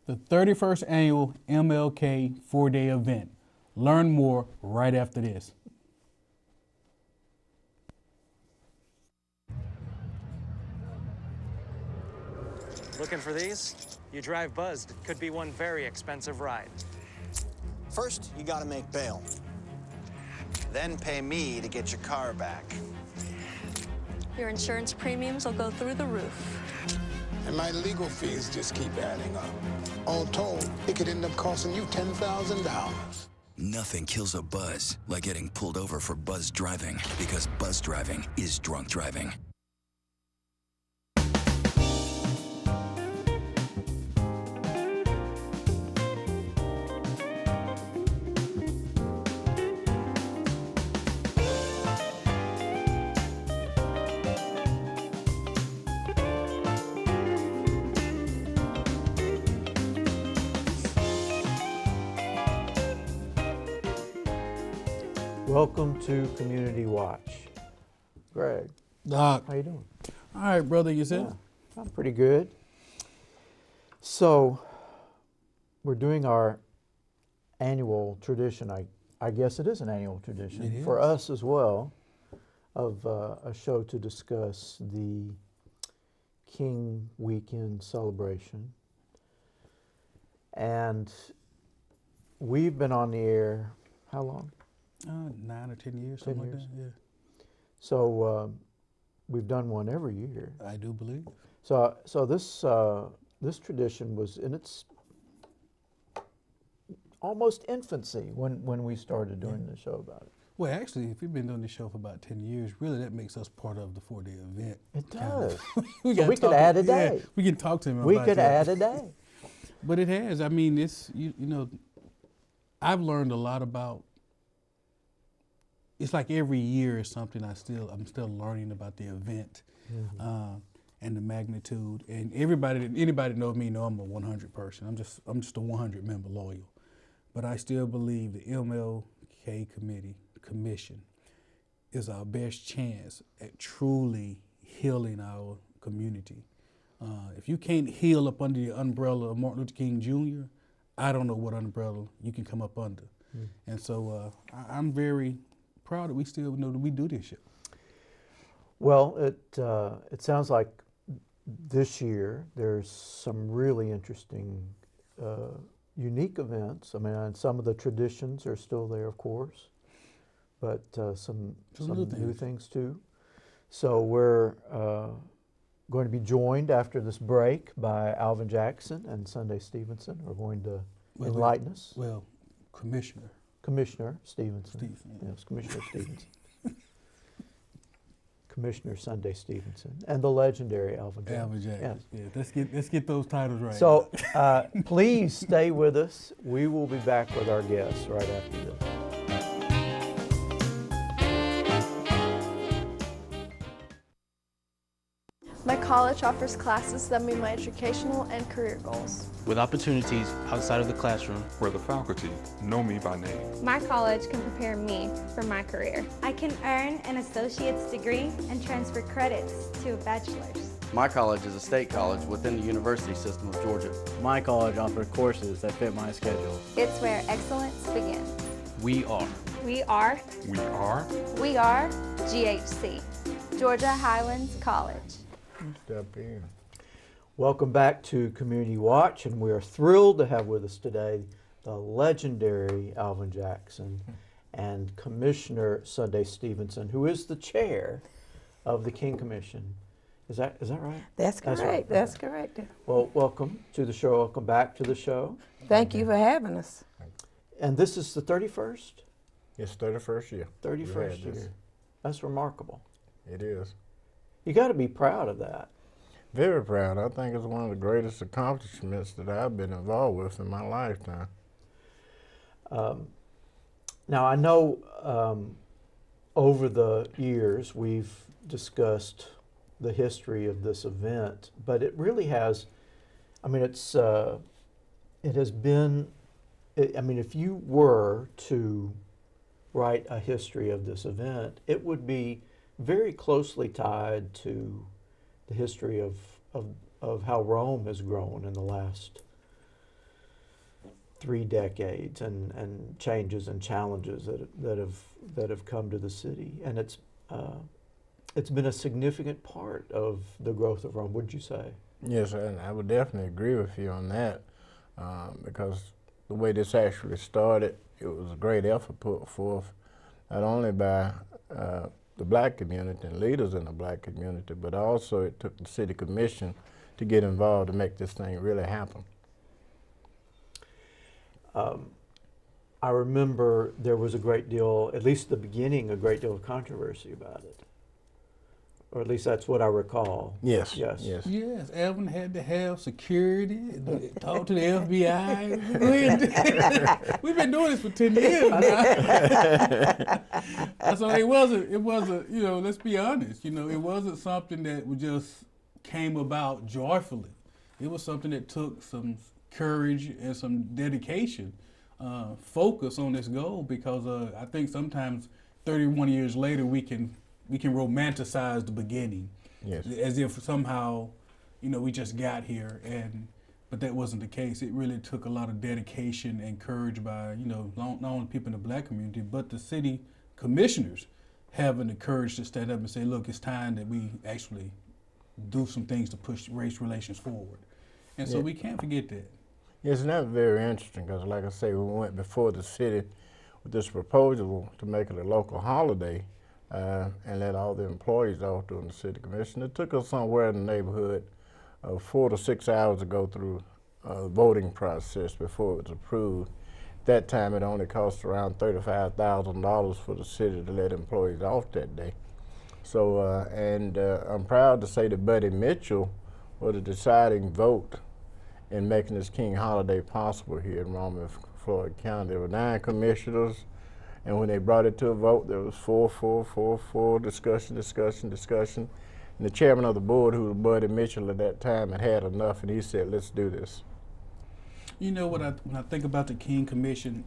the 31st annual MLK 4-day event. Learn more right after this. Looking for these? You drive buzzed. It could be one very expensive ride. First, you gotta make bail. Then pay me to get your car back. Your insurance premiums will go through the roof. And my legal fees just keep adding up. All told, it could end up costing you $10,000. Nothing kills a buzz like getting pulled over for buzz driving, because buzz driving is drunk driving. Welcome to Community Watch. Greg, Doc. how you doing? All right, brother, yourself? Yeah, I'm pretty good. So, we're doing our annual tradition. I guess it is an annual tradition It for is. us as well, of a show to discuss the King Weekend celebration. And we've been on the air, how long? 9 or 10 years, 10 something years. like that. So we've done one every year. Yeah, I do believe. So this tradition was in its almost infancy when we started doing the show about it. Well, actually, if you've been doing this show for about 10 years, really that makes us part of the 4-day event. It kind does. of. So gotta we could talk to- add a yeah, day. we can talk to him We about could that. add a day. But it has. I mean, it's, you know, I've learned a lot about, it's like every year is something I'm still learning about the event and the magnitude. And anybody that knows me know I'm a 100 person. I'm just a 100 member loyal. But I still believe the MLK commission is our best chance at truly healing our community. If you can't heal up under the umbrella of Martin Luther King Jr., I don't know what umbrella you can come up under. And so I'm very proud that we still know that we do this shit. Well, it sounds like this year there's some really interesting, unique events. I mean, and some of the traditions are still there, of course, but some new things too. So we're going to be joined after this break by Alvin Jackson and Sunday Stevenson are going to enlighten us. Well, Commissioner Stevenson. Stevenson, Yes, Commissioner Stevenson. Commissioner Sunday Stevenson and the legendary Alvin Jackson. Alvin Jackson. Yes. Yeah, let's get those titles right. So please stay with us. We will be back with our guests right after this. My college offers classes that meet my educational and career goals. With opportunities outside of the classroom. Where the faculty know me by name. My college can prepare me for my career. I can earn an associate's degree and transfer credits to a bachelor's. My college is a state college within the university system of Georgia. My college offers courses that fit my schedule. It's where excellence begins. We are. We are. We are. We are GHC, Georgia Highlands College. Step in. Welcome back to Community Watch, and we are thrilled to have with us today the legendary Alvin Jackson and Commissioner Sunday Stevenson, who is the chair of the King Commission. Is that right? That's correct. right. That's correct. Well, welcome to the show. Welcome back to the show. Thank you for having us. And this is the 31st? It's 31st year. 31st year. That's remarkable. It is. You got to be proud of that. Very proud. I think it's one of the greatest accomplishments that I've been involved with in my lifetime. Now, I know over the years we've discussed the history of this event, but it really has, I mean, it has been, I mean, if you were to write a history of this event, it would be very closely tied to the history of how Rome has grown in the last 3 decades and changes and challenges that have come to the city, and it's been a significant part of the growth of Rome. Would you say? Yes, and I would definitely agree with you on that, because the way this actually started, it was a great effort put forth, not only by the black community and leaders in the black community, but also it took the city commission to get involved to make this thing really happen. I remember there was a great deal, at least at the beginning, a great deal of controversy about it. Or at least that's what I recall. Yes. Yes. Yes. Yes, Alvin had to have security, talk to the FBI. We've been doing this for 10 years now. So it wasn't, you know, let's be honest, you know, it wasn't something that just came about joyfully. It was something that took some courage and some dedication, focus on this goal, because I think sometimes 31 years later we can romanticize the beginning, yes, as if somehow, you know, we just got here, but that wasn't the case. It really took a lot of dedication and courage by, you know, not only people in the black community, but the city commissioners having the courage to stand up and say, look, it's time that we actually do some things to push race relations forward. And so we can't forget that. Yes, and that's very interesting, because like I say, we went before the city with this proposal to make it a local holiday, and let all the employees off during the city commission. It took us somewhere in the neighborhood of 4 to 6 hours to go through the voting process before it was approved. At that time, it only cost around $35,000 for the city to let employees off that day. So, I'm proud to say that Buddy Mitchell was the deciding vote in making this King holiday possible here in Rome and Floyd County. There were 9 commissioners, and when they brought it to a vote, there was 4, discussion. And the chairman of the board, who was Buddy Mitchell at that time, had enough, and he said, let's do this. You know, when I think about the King Commission,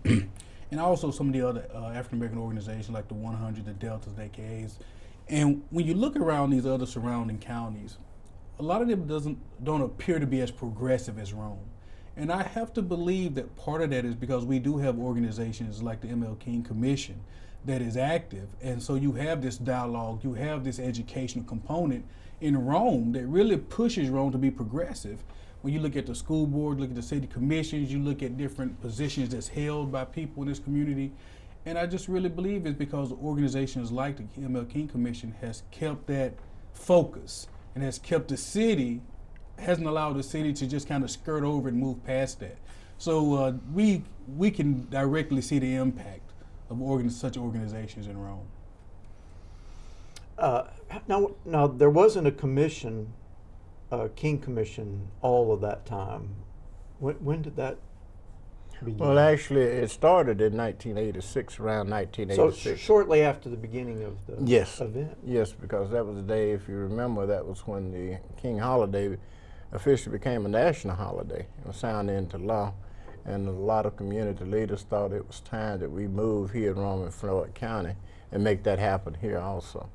and also some of the other African-American organizations like the 100, the Deltas, the AKAs, and when you look around these other surrounding counties, a lot of them don't appear to be as progressive as Rome. And I have to believe that part of that is because we do have organizations like the ML King Commission that is active. And so you have this dialogue, you have this educational component in Rome that really pushes Rome to be progressive. When you look at the school board, look at the city commissions, you look at different positions that's held by people in this community. And I just really believe it's because organizations like the ML King Commission has kept that focus and has kept the city, hasn't allowed the city to just kind of skirt over and move past that. So we can directly see the impact of such organizations in Rome. Now there wasn't a commission, King Commission, all of that time. When did that begin? Well, actually, it started in 1986, around 1986. So shortly after the beginning of the event? Yes, because that was the day, if you remember, that was when the King holiday officially became a national holiday. It was signed into law, and a lot of community leaders thought it was time that we move here in Rome and Floyd County and make that happen here also.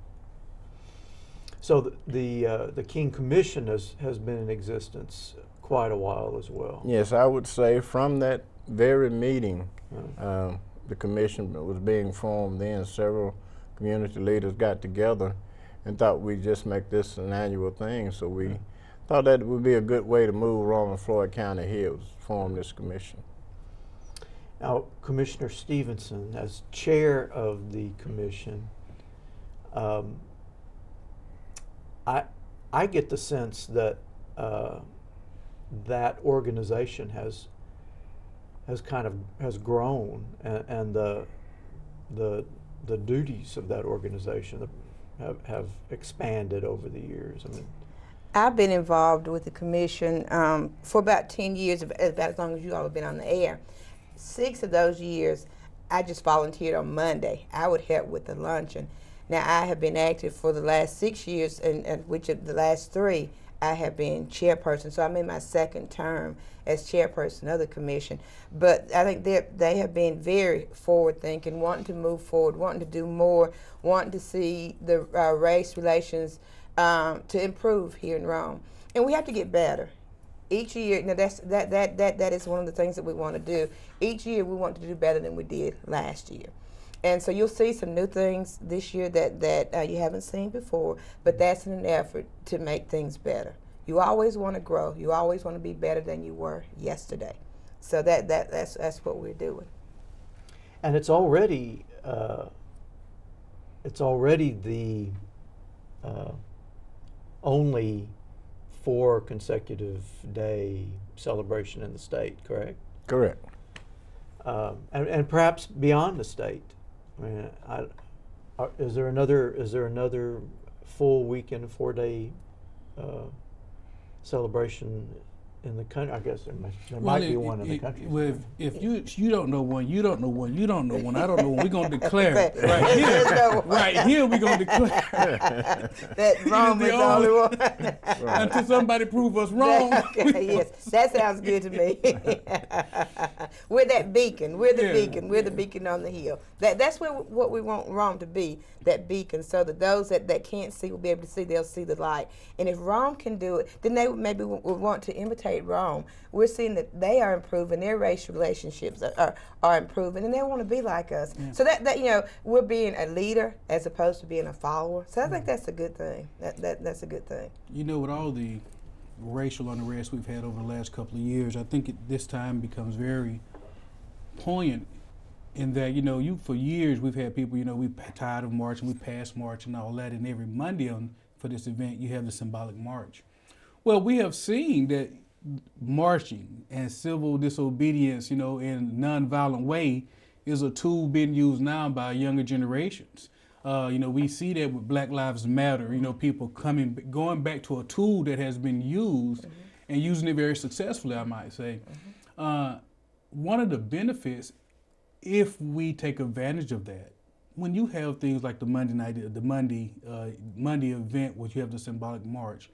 So the King Commission has been in existence quite a while as well. Yes, I would say from that very meeting, the commission was being formed then. Several community leaders got together and thought we'd just make this an annual thing. So we thought that it would be a good way to move Rome and Floyd County here, was form this commission. Now, Commissioner Stevenson, as chair of the commission, I get the sense that that organization has grown, and the duties of that organization have expanded over the years. I mean, I've been involved with the commission for about 10 years, about as long as you all have been on the air. 6 of those years, I just volunteered on Monday. I would help with the luncheon. Now, I have been active for the last 6 years, and which of the last 3, I have been chairperson. So I'm in my 2nd term as chairperson of the commission. But I think they have been very forward-thinking, wanting to move forward, wanting to do more, wanting to see the race relations to improve here in Rome. And we have to get better. Each year, you know, that is one of the things that we want to do. Each year we want to do better than we did last year. And so you'll see some new things this year that you haven't seen before, but that's in an effort to make things better. You always want to grow. You always want to be better than you were yesterday. So that's what we're doing. And it's already the only 4 consecutive day celebration in the state, correct? Correct. And perhaps beyond the state. I mean, is there another full weekend, 4-day celebration in the country? I guess there might be one in the country. If you don't know one, you don't know one, you don't know one, I don't know one, we're going to declare it. Right here, right here we're going to declare that Rome is the only one. Right. Until somebody prove us wrong. Yes, that sounds good to me. We're that beacon. We're the beacon. We're the beacon on the hill. That's what we want Rome to be, that beacon, so that those that can't see will be able to see. They'll see the light. And if Rome can do it, then they maybe would want to imitate Rome. We're seeing that they are improving, their racial relationships are improving, and they want to be like us. Yeah. So that you know, we're being a leader as opposed to being a follower. So I think that's a good thing. That's a good thing. You know, with all the racial unrest we've had over the last couple of years, I think this time becomes very poignant in that, you know, for years we've had people, you know, we're tired of marching, we passed March and all that, and every Monday for this event you have the symbolic march. Well, we have seen that marching and civil disobedience, you know, in a nonviolent way is a tool being used now by younger generations. You know, we see that with Black Lives Matter, you know, people going back to a tool that has been used and using it very successfully, I might say. One of the benefits, if we take advantage of that, when you have things like the Monday event, where you have the symbolic march,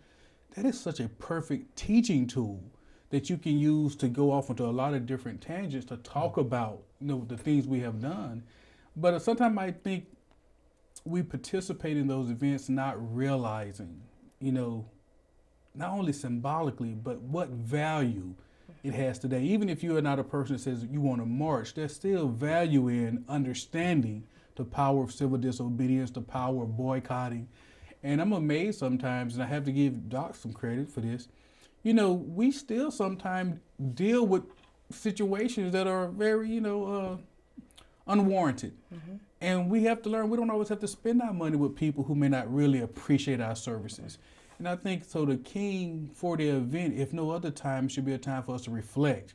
that is such a perfect teaching tool that you can use to go off into a lot of different tangents to talk about, you know, the things we have done. But sometimes I think we participate in those events not realizing, you know, not only symbolically, but what value it has today. Even if you are not a person that says you want to march, there's still value in understanding the power of civil disobedience, the power of boycotting. And I'm amazed sometimes, and I have to give Doc some credit for this, you know, we still sometimes deal with situations that are very, you know, unwarranted. And we have to learn, we don't always have to spend our money with people who may not really appreciate our services. And I think so the King 4-day event, if no other time, should be a time for us to reflect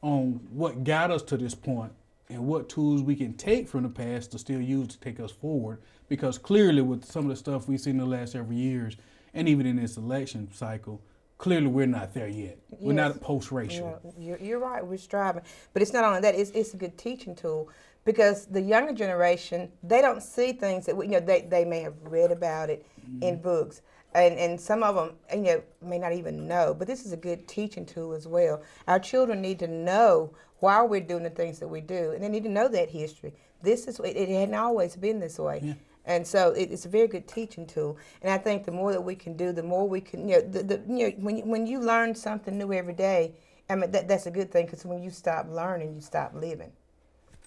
on what got us to this point and what tools we can take from the past to still use to take us forward. Because clearly with some of the stuff we've seen in the last several years, and even in this election cycle, clearly we're not there yet. Yes. We're not post-racial. Yeah, you're right, we're striving. But it's not only that, it's a good teaching tool, because the younger generation, they don't see things that, you know, they may have read about it in books. And some of them, you know, may not even know, but this is a good teaching tool as well. Our children need to know why we're doing the things that we do, and they need to know that history. It hadn't always been this way. Yeah. And so it's a very good teaching tool. And I think the more that we can do, the more we can, you know, when you learn something new every day, I mean, that's a good thing, because when you stop learning, you stop living.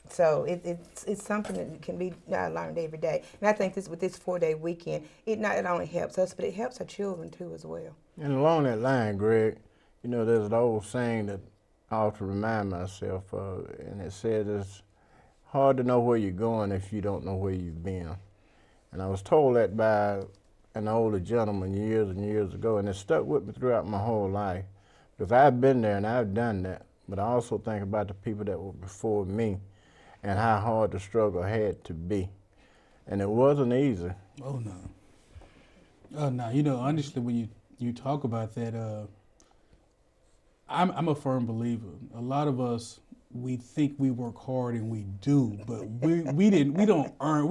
So it's something that can be learned every day. And I think with this 4-day weekend, it not only helps us, but it helps our children too as well. And along that line, Greg, you know, there's an old saying that I ought to remind myself of, and it says it's hard to know where you're going if you don't know where you've been. And I was told that by an older gentleman years and years ago, and it stuck with me throughout my whole life, because I've been there and I've done that, but I also think about the people that were before me and how hard the struggle had to be. And it wasn't easy. Oh, no. Oh, no. You know, honestly, when you talk about that, I'm a firm believer. A lot of us, we think we work hard, and we do, but we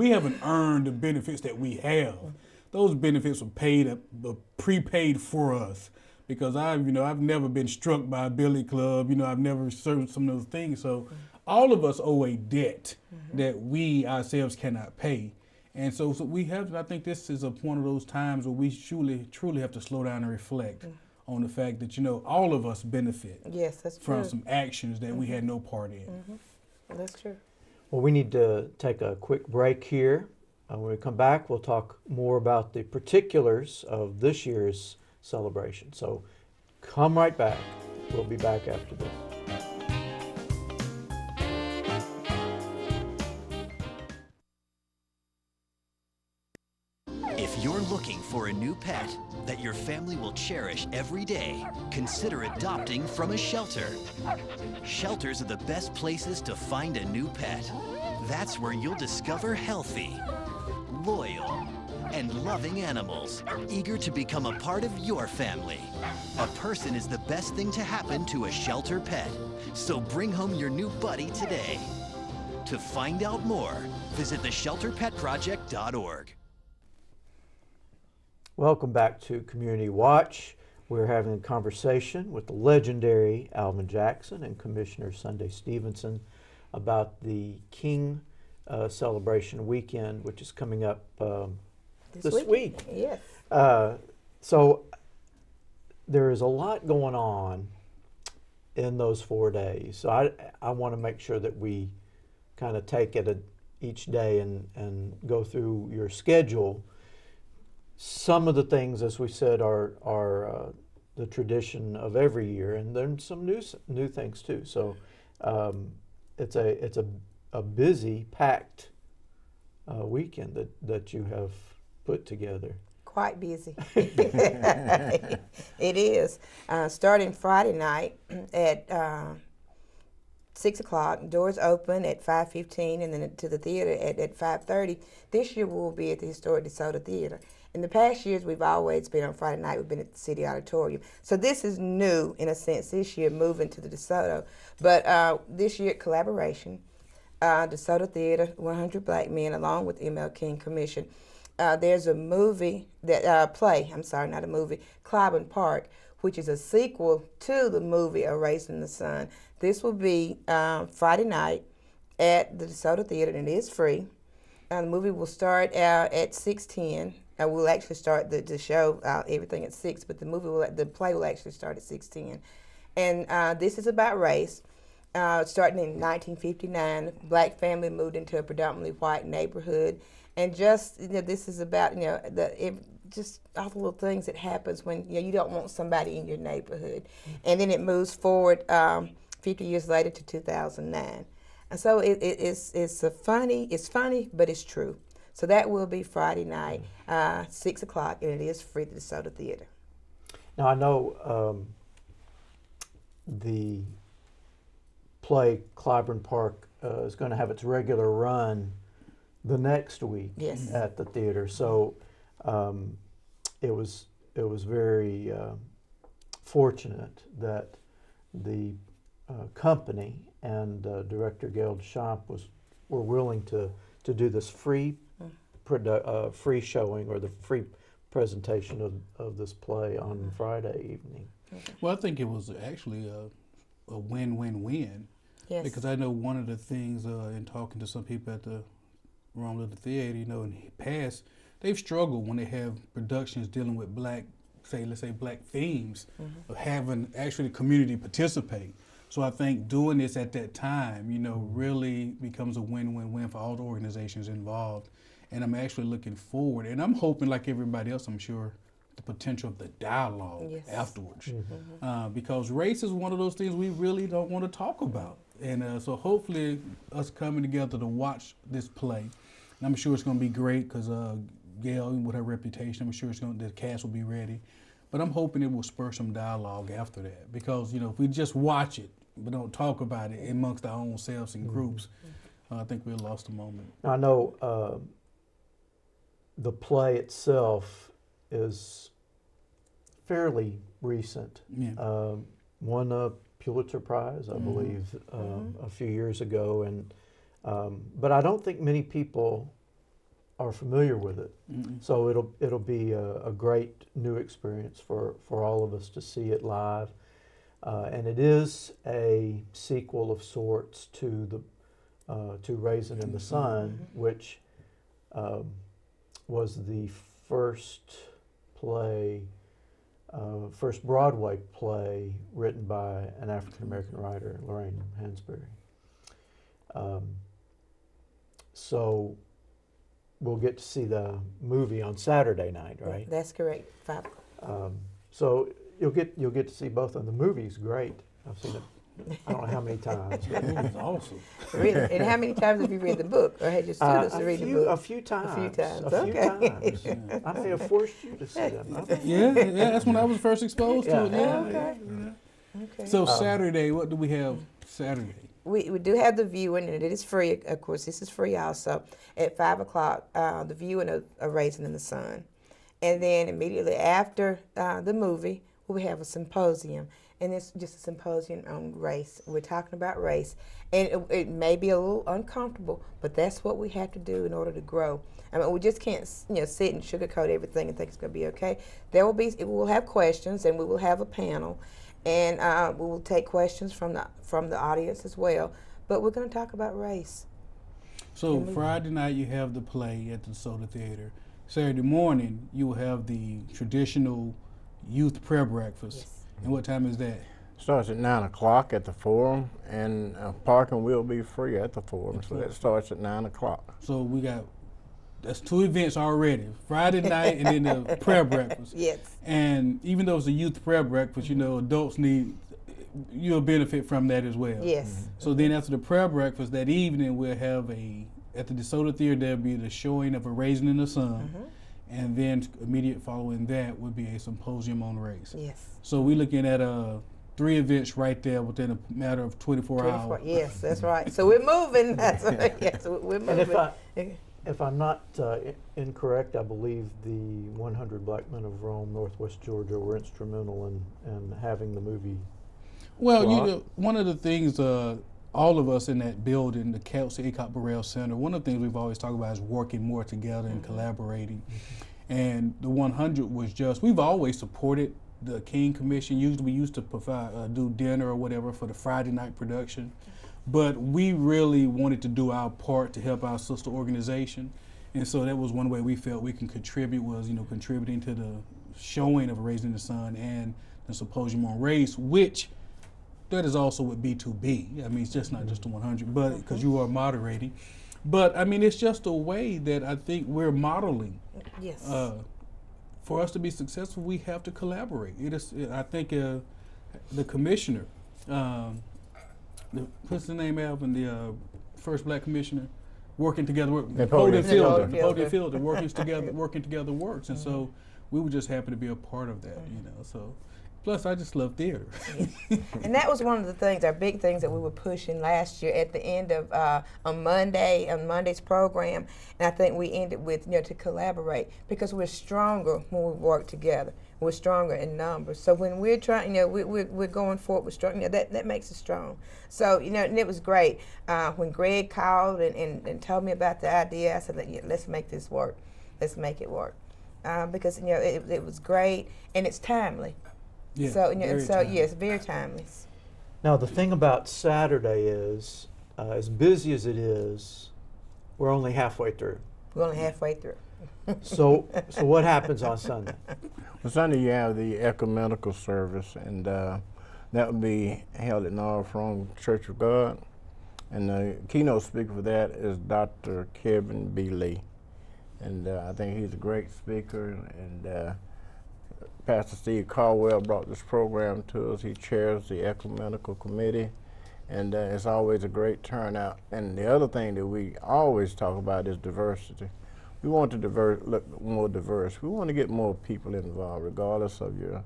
haven't earned the benefits that we have. Those benefits were prepaid for us, because I've never been struck by a billy club. You know, I've never served some of those things. So all of us owe a debt that we ourselves cannot pay. And so we have, I think this is one of those times where we truly have to slow down and reflect on the fact that, you know, all of us benefit Yes, that's from true. some actions that we had no part in. That's true. Well, we need to take a quick break here. When we come back, we'll talk more about the particulars of this year's celebration. So come right back. We'll be back after this. If you're looking for a new pet that your family will cherish every day, consider adopting from a shelter. Shelters are the best places to find a new pet. That's where you'll discover healthy, loyal, and loving animals, eager to become a part of your family. A person is the best thing to happen to a shelter pet, so bring home your new buddy today. To find out more, visit theshelterpetproject.org. Welcome back to Community Watch. We're having a conversation with the legendary Alvin Jackson and Commissioner Sunday Stevenson about the King celebration weekend, which is coming up this week. Yes. So there is a lot going on in those 4 days. So I want to make sure that we kind of take it each day and go through your schedule. Some of the things, as we said, are the tradition of every year, and then some new things too. So it's a busy, packed weekend that you have put together. Quite busy. It is. Starting Friday night at 6 o'clock, doors open at 5:15, and then to the theater at 5:30. This year we'll be at the historic DeSoto Theater. In the past years, we've always been on Friday night. We've been at the City Auditorium. So this is new, in a sense, this year, moving to the DeSoto. But this year, collaboration, DeSoto Theater, 100 Black Men, along with ML King Commission. There's a movie, not a movie, Clyburn Park, which is a sequel to the movie A Race in the Sun. This will be Friday night at the DeSoto Theater, and it is free. The movie will start out at 6:10. We'll actually start the show, everything at 6, but the play will actually start at 6:10. And this is about race. Starting in 1959, black family moved into a predominantly white neighborhood, and this is about just all the little things that happens when you don't want somebody in your neighborhood, and then it moves forward 50 years later to 2009, and so it's funny, but it's true. So that will be Friday night, 6 o'clock, and it is free at the DeSoto Theater. Now I know the play Clyburn Park is going to have its regular run the next week at the theater. So it was very fortunate that the company and Director Gail Deschamps were willing to do this free showing or the free presentation of this play on Friday evening. Well, I think it was actually a win-win-win. Yes. Because I know one of the things in talking to some people at the Rome Little Theater, in the past, they've struggled when they have productions dealing with black, let's say black themes, of having actually the community participate. So I think doing this at that time, really becomes a win-win-win for all the organizations involved. And I'm actually looking forward, and I'm hoping, like everybody else, I'm sure, the potential of the dialogue afterwards. Because race is one of those things we really don't want to talk about. And so hopefully us coming together to watch this play, and I'm sure it's going to be great because Gail, with her reputation, I'm sure the cast will be ready. But I'm hoping it will spur some dialogue after that, because if we just watch it but don't talk about it amongst our own selves and groups, I think we've lost a moment. Now, I know the play itself is fairly recent. Won a Pulitzer Prize, I believe, a few years ago, and but I don't think many people are familiar with it. So it'll be a great new experience for all of us to see it live, and it is a sequel of sorts to Raisin in the Sun, which was the first play first Broadway play written by an African-American writer, Lorraine Hansberry. So we'll get to see the movie on Saturday night, right? That's correct. 5 So you'll get to see both, and the movie's great. I've seen it. I don't know how many times. It's awesome. Really? And how many times have you read the book, or had your students to read the book? A few times. A few times. A few Okay. times. I may have forced you to see them. Yeah, that's when I was first exposed to it. Yeah. Okay. So Saturday, what do we have Saturday? We do have the viewing, and it is free. Of course, this is free also. At 5 o'clock, the viewing of Raisin in the Sun. And then immediately after the movie, we have a symposium. And it's just a symposium on race. We're talking about race. And it may be a little uncomfortable, but that's what we have to do in order to grow. I mean, we just can't, sit and sugarcoat everything and think it's going to be okay. We'll have questions, and we will have a panel. And we will take questions from the audience as well. But we're going to talk about race. So Friday night you have the play at the DeSoto Theater. Saturday morning you will have the traditional youth prayer breakfast. Yes. And what time is that? Starts at 9 o'clock at the Forum, and parking will be free at the Forum. So that starts at 9 o'clock. So that's 2 events already. Friday night and then the prayer breakfast. Yes. And even though it's a youth prayer breakfast, adults you'll benefit from that as well. Yes. So then after the prayer breakfast that evening, we'll have at the DeSoto Theater, there'll be the showing of A Raisin in the Sun. And then immediate following that would be a symposium on race. Yes. So we're looking at 3 events right there within a matter of 24 hours. Yes, that's right. So we're moving. That's right. Yes, we're moving. And if I'm not incorrect, I believe the 100 Black Men of Rome, Northwest Georgia, were instrumental in having the movie. Well, one of the things all of us in that building, the Kelsey A. Burrell Center, one of the things we've always talked about is working more together and collaborating. And the 100 was we've always supported the King Commission. Usually we used to provide, do dinner or whatever for the Friday night production. But we really wanted to do our part to help our sister organization. And so that was one way we felt we can contribute was, contributing to the showing of Raisin in the Sun and the Symposium on Race, which that is also with B2B. I mean, it's just not just the 100, but because you are moderating. But I mean, it's just a way that I think we're modeling. Yes. For us to be successful, we have to collaborate. I think the commissioner, what's the name, Alvin, the first black commissioner, working together, Napoleon Fielder, working together works. And so we were just happy to be a part of that, so. Plus, I just love theater. And that was one of the things, our big things that we were pushing last year at the end of, on Monday's program. And I think we ended with, to collaborate because we're stronger when we work together. We're stronger in numbers. So when we're trying, we're going forward with strong, that makes us strong. So, and it was great. When Greg called and told me about the idea, I said, let's make this work. Let's make it work. Because, it was great and it's timely. Yeah, so, timely. Yes, very timely. Now, the thing about Saturday is, as busy as it is, we're only halfway through. We're only halfway through. So what happens on Sunday? On Sunday, you have the ecumenical service, and that will be held at North Rome Church of God. And the keynote speaker for that is Dr. Kevin B. Lee. And I think he's a great speaker, and Pastor Steve Caldwell brought this program to us. He chairs the ecumenical committee, and it's always a great turnout. And the other thing that we always talk about is diversity. We want to look more diverse. We want to get more people involved, regardless of your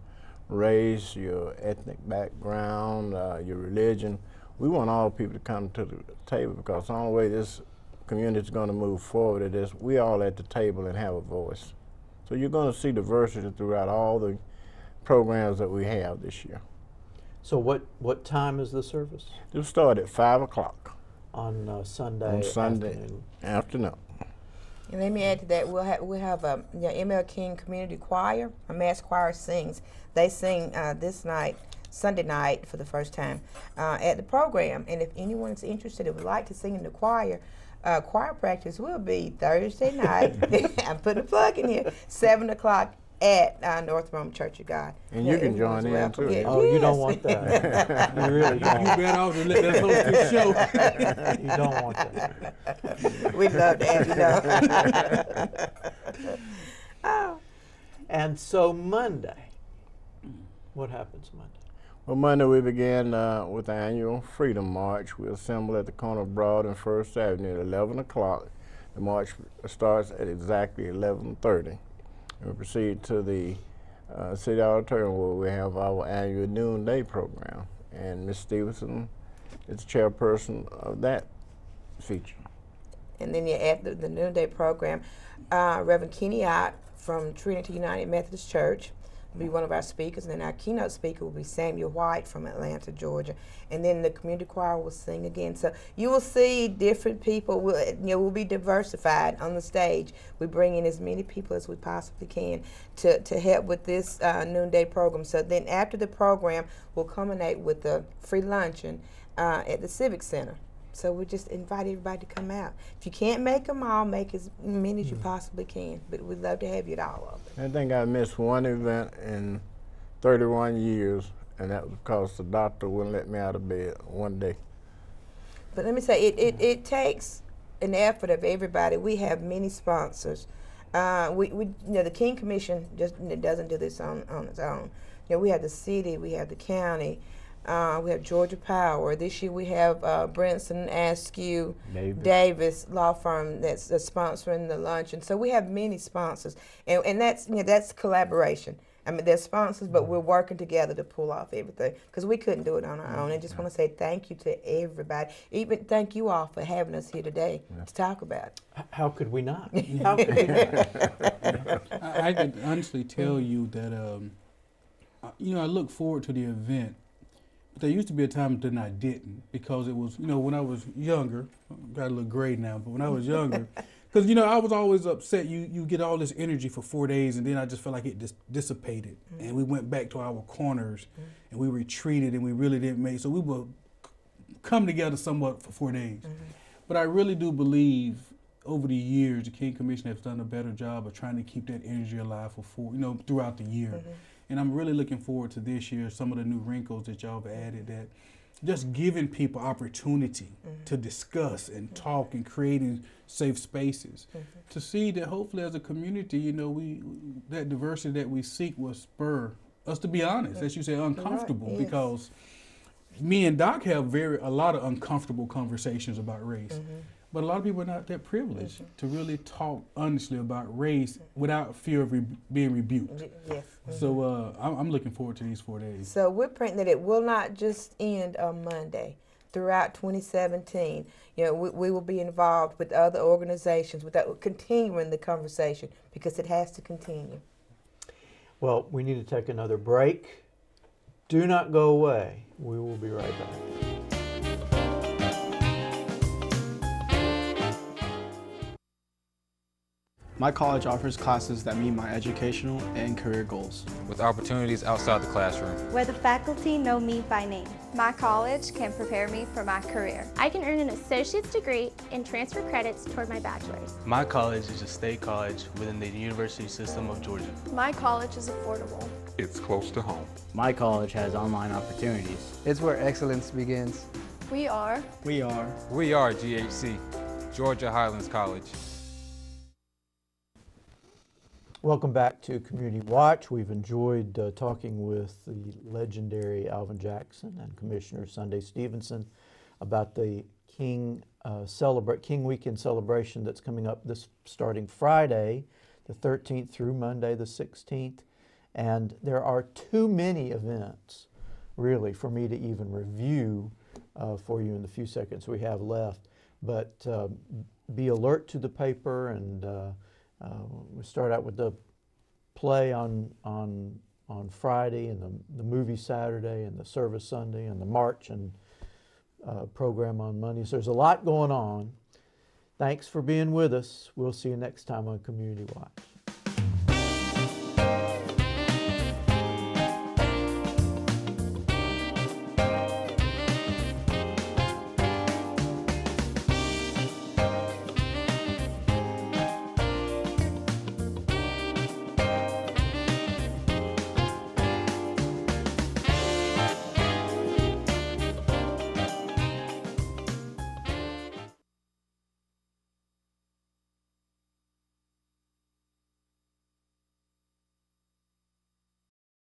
race, your ethnic background, your religion. We want all people to come to the table because the only way this community is going to move forward is we all at the table and have a voice. So you're going to see diversity throughout all the programs that we have this year. So what time is the service? It'll start at 5 o'clock. On Sunday afternoon. And let me add to that, we'll have a ML King Community Choir. A mass choir sings. They sing this night, Sunday night, for the first time at the program. And if anyone's interested and would like to sing in the choir, choir practice will be Thursday night. I'm putting a plug in here, 7 o'clock at North Rome Church of God. And you can join in welcome. too. Yeah, Oh, you don't yes. want that. You really don't. You better off to let us host this show. You don't want that. We'd love to have you know. Oh. And so Monday, what happens Monday? Well, Monday we began with the annual Freedom March. We assemble at the corner of Broad and First Avenue at 11 o'clock. The march starts at exactly 11:30. We proceed to the City Auditorium where we have our annual noonday program. And Ms. Stevenson is chairperson of that feature. And then at the noonday program, Reverend Kenny Ott from Trinity United Methodist Church will be one of our speakers, and then our keynote speaker will be Samuel White from Atlanta, Georgia. And then the community choir will sing again. So you will see different people. We'll be diversified on the stage. We bring in as many people as we possibly can to help with this noonday program. So then after the program, we'll culminate with the free luncheon at the Civic Center. So we just invite everybody to come out. If you can't make them all, make as many as you possibly can. But we'd love to have you at all of them. I think I missed one event in 31 years, and that was because the doctor wouldn't let me out of bed one day. But let me say, it takes an effort of everybody. We have many sponsors. The King Commission just doesn't do this on its own. We have the city, we have the county. We have Georgia Power. This year we have Brinson Askew Davis law firm that's sponsoring the luncheon. So we have many sponsors, and that's collaboration. I mean, there's sponsors, but we're working together to pull off everything because we couldn't do it on our own. I just want to say thank you to everybody. Even thank you all for having us here today to talk about it. How could we not? How could we not? I can honestly tell you that I look forward to the event. There used to be a time that I didn't, because it was, when I was younger, got a little gray now, but when I was younger, because, I was always upset. You get all this energy for 4 days, and then I just felt like it just dissipated. Mm-hmm. And we went back to our corners, and we retreated, and we really didn't make, so we would come together somewhat for 4 days. Mm-hmm. But I really do believe over the years, the King Commission has done a better job of trying to keep that energy alive throughout the year. Mm-hmm. And I'm really looking forward to this year, some of the new wrinkles that y'all have added, that just giving people opportunity to discuss and talk and creating safe spaces to see that hopefully as a community, that diversity that we seek will spur us to be honest, as you say, uncomfortable, because me and Doc have a lot of uncomfortable conversations about race. But a lot of people are not that privileged to really talk honestly about race without fear of being rebuked. Yes. So I'm looking forward to these 4 days. So we're praying that it will not just end on Monday. Throughout 2017, we will be involved with other organizations, continuing the conversation, because it has to continue. Well, we need to take another break. Do not go away. We will be right back. My college offers classes that meet my educational and career goals, with opportunities outside the classroom, where the faculty know me by name. My college can prepare me for my career. I can earn an associate's degree and transfer credits toward my bachelor's. My college is a state college within the University System of Georgia. My college is affordable. It's close to home. My college has online opportunities. It's where excellence begins. We are GHC, Georgia Highlands College. Welcome back to Community Watch. We've enjoyed talking with the legendary Alvin Jackson and Commissioner Sunday Stevenson about the King Weekend celebration that's coming up starting Friday, the 13th through Monday, the 16th. And there are too many events, really, for me to even review for you in the few seconds we have left. But be alert to the paper, and we start out with the play on Friday, and the movie Saturday, and the service Sunday, and the march and program on Monday. So there's a lot going on. Thanks for being with us. We'll see you next time on Community Watch.